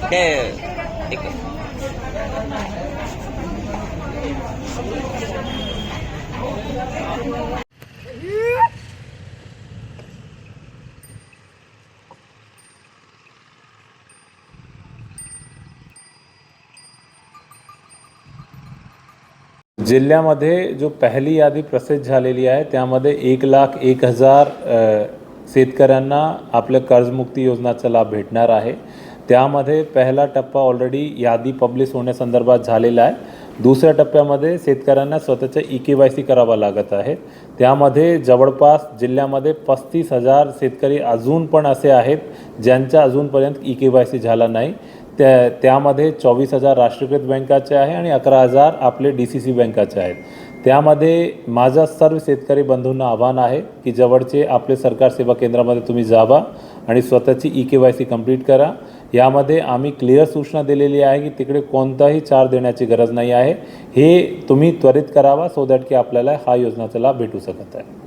काय एक जिल्ह्यामध्ये जो पहिली यादी प्रसिद्ध झालेली आहे त्यामध्ये 1,01,000 शेतकऱ्यांना आपल्या कर्जमुक्ती योजनाचा लाभ भेटणार आहे। त्यामध्ये पहिला टप्पा ऑलरेडी यादी पब्लिश होण्यासंदर्भात झालेला आहे। दुसऱ्या टप्प्यामध्ये शेतकऱ्यांना स्वतःचे EKYC करावा लागत आहे। त्यामध्ये जवळपास जिल्ह्यामध्ये 35,000 शेतकरी अजून पण असे आहेत ज्यांचा अजूनपर्यंत EKYC झाला नाही। त्यामध्ये 24,000 राष्ट्रीयकृत बँकाचे आहे आणि 11,000 आपले DCC बँकाचे आहेत। त्यामध्ये माझा सर्व शेतकरी बंधूंना आव्हान आहे की जवळचे आपले सरकार सेवा केंद्रामध्ये तुम्ही जावा आणि स्वतःची EKYC कंप्लीट करा। यामध्ये आम्ही क्लिअर सूचना दिलेली आहे की तिकडे कोणताही चार्ज देण्याची गरज नाही आहे। हे तुम्ही त्वरित करावा सो दॅट की आपल्याला हा योजनाचा लाभ भेटू शकत आहे।